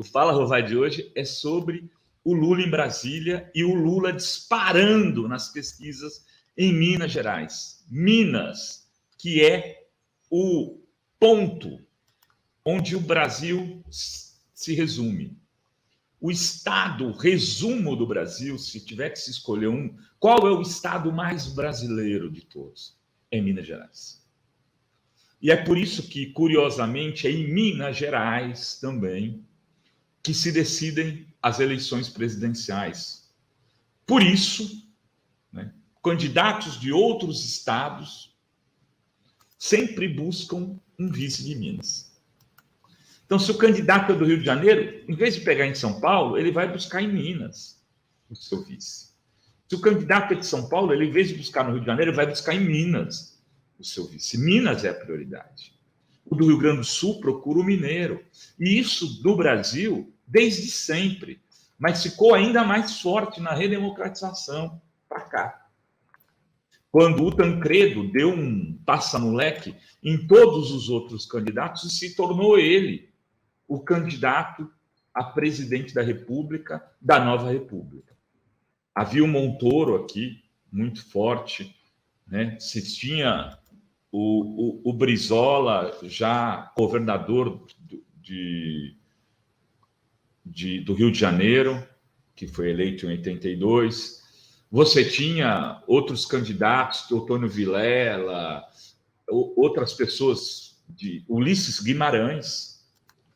O Fala Rovai de hoje é sobre o Lula em Brasília e o Lula disparando nas pesquisas em Minas Gerais. Minas, que é o ponto onde o Brasil se resume. O estado resumo do Brasil, se tiver que se escolher um, qual é o estado mais brasileiro de todos? É Minas Gerais. E é por isso que, curiosamente, é em Minas Gerais também que se decidem as eleições presidenciais. Por isso, né, candidatos de outros estados sempre buscam um vice de Minas. Então, se o candidato é do Rio de Janeiro, em vez de pegar em São Paulo, ele vai buscar em Minas o seu vice. Se o candidato é de São Paulo, ele, em vez de buscar no Rio de Janeiro, ele vai buscar em Minas o seu vice. Minas é a prioridade. O do Rio Grande do Sul procura o mineiro. E isso do Brasil desde sempre. Mas ficou ainda mais forte na redemocratização para cá. Quando o Tancredo deu um passa-moleque em todos os outros candidatos e se tornou ele o candidato a presidente da República, da nova República. Havia o Montoro aqui, muito forte, né? Se tinha o Brizola, já governador do Rio de Janeiro, que foi eleito em 82. Você tinha outros candidatos, Teotônio Vilela, outras pessoas, Ulisses Guimarães.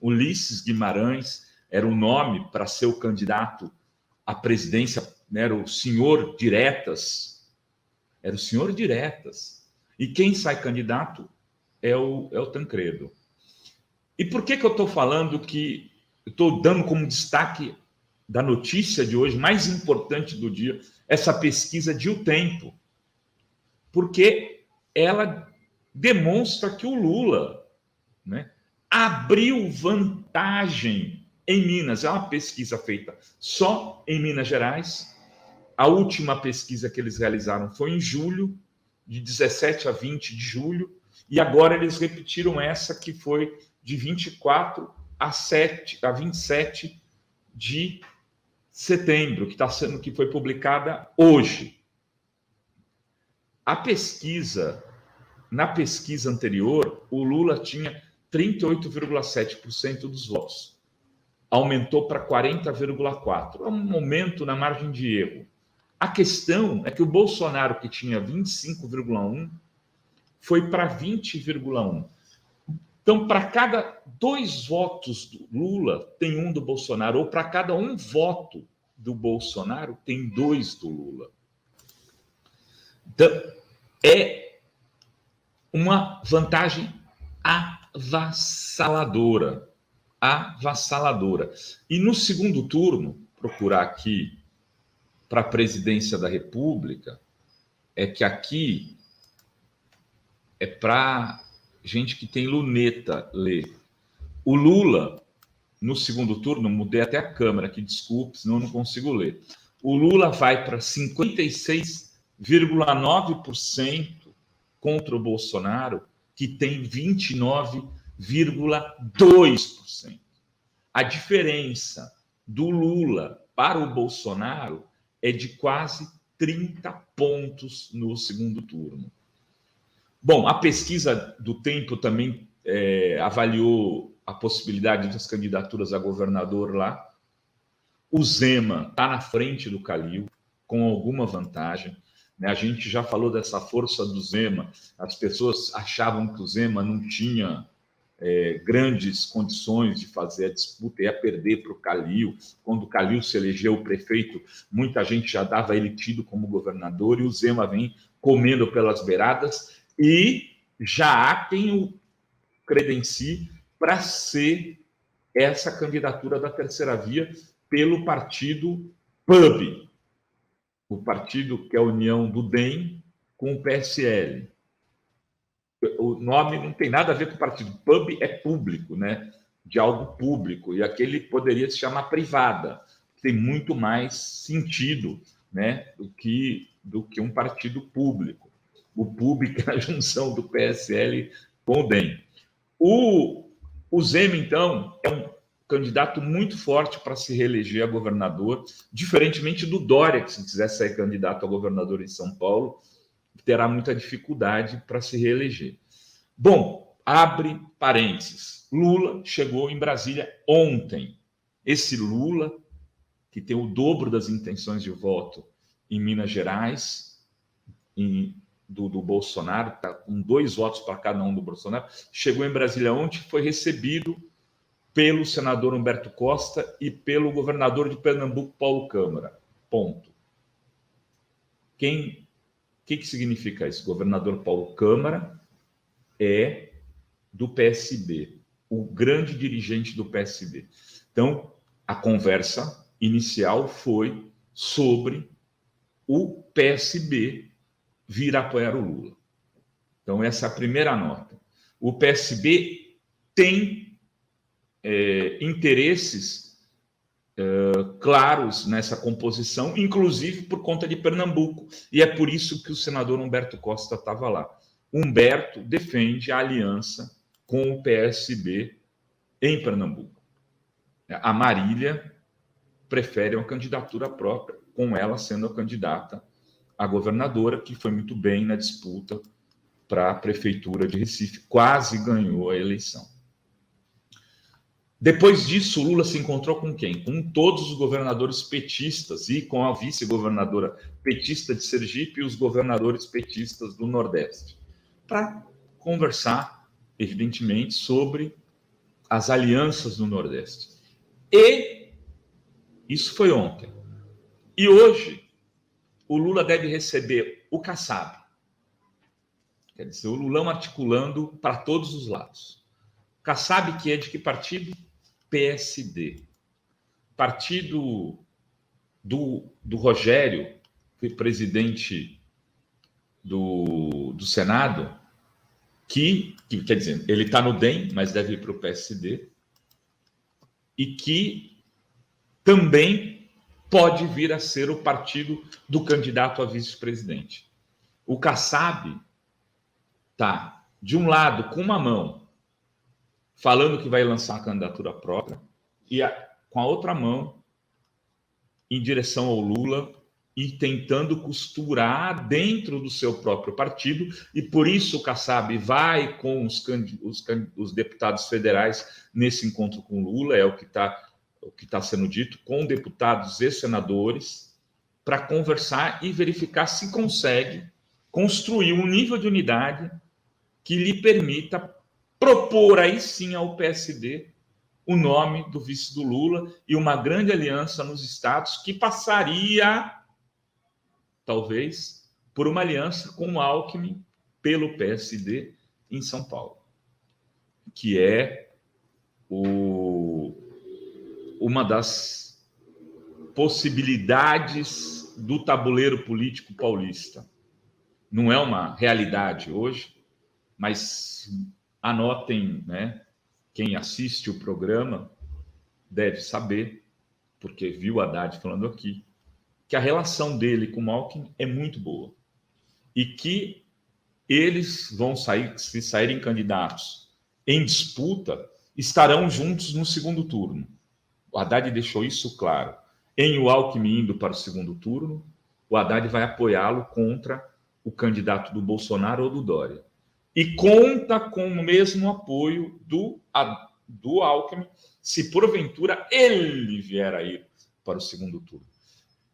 Ulisses Guimarães era o nome para ser o candidato à presidência, né? Era o senhor Diretas. Era o senhor Diretas. E quem sai candidato é o Tancredo. E por que eu estou falando que estou dando como destaque da notícia de hoje, mais importante do dia, essa pesquisa de O Tempo? Porque ela demonstra que o Lula, né, abriu vantagem em Minas. É uma pesquisa feita só em Minas Gerais. A última pesquisa que eles realizaram foi em julho, de 17 a 20 de julho, e agora eles repetiram essa que foi de 24 a 27 de setembro, que foi publicada hoje. Na pesquisa anterior, o Lula tinha 38,7% dos votos. Aumentou para 40,4%. É um aumento na margem de erro. A questão é que o Bolsonaro, que tinha 25,1%, foi para 20,1%. Então, para cada 2 votos do Lula, tem 1 do Bolsonaro, ou para cada 1 voto do Bolsonaro, tem 2 do Lula. Então, é uma vantagem avassaladora. Avassaladora. E no segundo turno, procurar aqui para a presidência da República, é que aqui é para gente que tem luneta ler. O Lula, no segundo turno, mudei até a câmera aqui, desculpe, senão eu não consigo ler. O Lula vai para 56,9% contra o Bolsonaro, que tem 29,2%. A diferença do Lula para o Bolsonaro é de quase 30 pontos no segundo turno. Bom, a pesquisa do Tempo também avaliou a possibilidade das candidaturas a governador lá. O Zema está na frente do Calil, com alguma vantagem. A gente já falou dessa força do Zema. As pessoas achavam que o Zema não tinha grandes condições de fazer a disputa, ia perder para o Calil. Quando o Calil se elegeu prefeito, muita gente já dava ele tido como governador, e o Zema vem comendo pelas beiradas, e já há quem o credencie para ser essa candidatura da terceira via pelo partido PUB, o partido que é a união do DEM com o PSL. O nome não tem nada a ver com o partido. PUB é público, né? De algo público, e aquele poderia se chamar privada. Tem muito mais sentido, né, do que um partido público. O PUB, que é a junção do PSL com o DEM. O Zema, então, é um candidato muito forte para se reeleger a governador, diferentemente do Dória, que se quiser ser candidato a governador em São Paulo, terá muita dificuldade para se reeleger. Bom, abre parênteses. Lula chegou em Brasília ontem. Esse Lula, que tem o dobro das intenções de voto em Minas Gerais, do Bolsonaro, está com 2 votos para cada um do Bolsonaro, chegou em Brasília ontem, foi recebido pelo senador Humberto Costa e pelo governador de Pernambuco, Paulo Câmara. Ponto. O que significa isso? O governador Paulo Câmara é do PSB, o grande dirigente do PSB. Então, a conversa inicial foi sobre o PSB vir apoiar o Lula. Então, essa é a primeira nota. O PSB tem interesses claros nessa composição, inclusive por conta de Pernambuco, e é por isso que o senador Humberto Costa estava lá. Humberto defende a aliança com o PSB em Pernambuco. A Marília prefere uma candidatura própria, com ela sendo a candidata a governadora, que foi muito bem na disputa para a prefeitura de Recife, quase ganhou a eleição. Depois disso, Lula se encontrou com quem? Com todos os governadores petistas e com a vice-governadora petista de Sergipe e os governadores petistas do Nordeste, para conversar, evidentemente, sobre as alianças no Nordeste. E isso foi ontem. E hoje, o Lula deve receber o Kassab. Quer dizer, o Lulão articulando para todos os lados. O Kassab, que é de que partido? PSD. Partido do Rogério, que é presidente do Senado, que quer dizer, ele está no DEM, mas deve ir para o PSD, e que também pode vir a ser o partido do candidato a vice-presidente. O Kassab está, de um lado, com uma mão, falando que vai lançar a candidatura própria, e com a outra mão, em direção ao Lula, e tentando costurar dentro do seu próprio partido, e por isso o Kassab vai com os deputados federais nesse encontro com o Lula, é o que está sendo dito, com deputados e senadores, para conversar e verificar se consegue construir um nível de unidade que lhe permita propor aí sim ao PSD o nome do vice do Lula e uma grande aliança nos estados que passaria, talvez, por uma aliança com o Alckmin pelo PSD em São Paulo, que é uma das possibilidades do tabuleiro político paulista. Não é uma realidade hoje, mas anotem, né? Quem assiste o programa deve saber, porque viu o Haddad falando aqui, que a relação dele com o Alckmin é muito boa e que eles vão sair, se saírem candidatos em disputa, estarão juntos no segundo turno. O Haddad deixou isso claro. Em o Alckmin indo para o segundo turno, o Haddad vai apoiá-lo contra o candidato do Bolsonaro ou do Dória. E conta com o mesmo apoio do Alckmin, se porventura ele vier a ir para o segundo turno.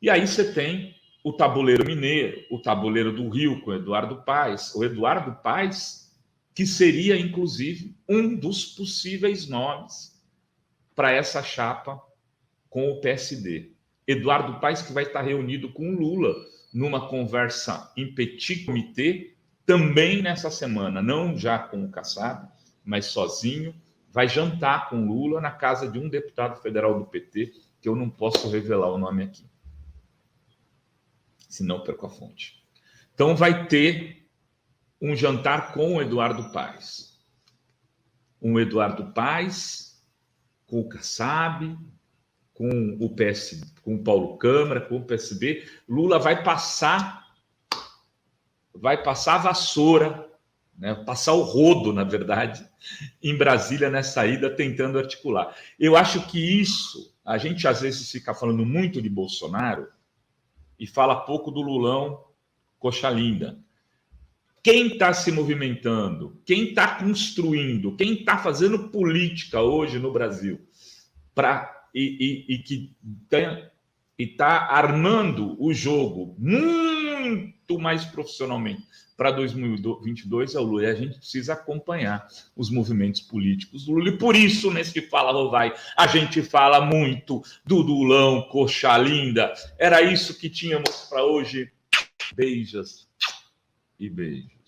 E aí você tem o tabuleiro mineiro, o tabuleiro do Rio com o Eduardo Paes, que seria, inclusive, um dos possíveis nomes para essa chapa com o PSD. Eduardo Paes, que vai estar reunido com o Lula numa conversa em petit comité, também nessa semana, não já com o Kassab, mas sozinho, vai jantar com Lula na casa de um deputado federal do PT, que eu não posso revelar o nome aqui, senão perco a fonte. Então vai ter um jantar com o Eduardo Paes. Um Eduardo Paes com o Kassab, com o PS, com o Paulo Câmara, com o PSB. Lula vai passar a vassoura né? Passar o rodo, na verdade, em Brasília nessa ida, tentando articular. Eu acho que isso, a gente às vezes fica falando muito de Bolsonaro e fala pouco do Lulão coxa linda. Quem está se movimentando, quem está construindo, quem está fazendo política hoje no Brasil que está armando o jogo muito mais profissionalmente para 2022 é o Lula. E a gente precisa acompanhar os movimentos políticos do Lula. E por isso, nesse Fala Rovai, a gente fala muito do Lulão coxa linda. Era isso que tínhamos para hoje. Beijos e beijos.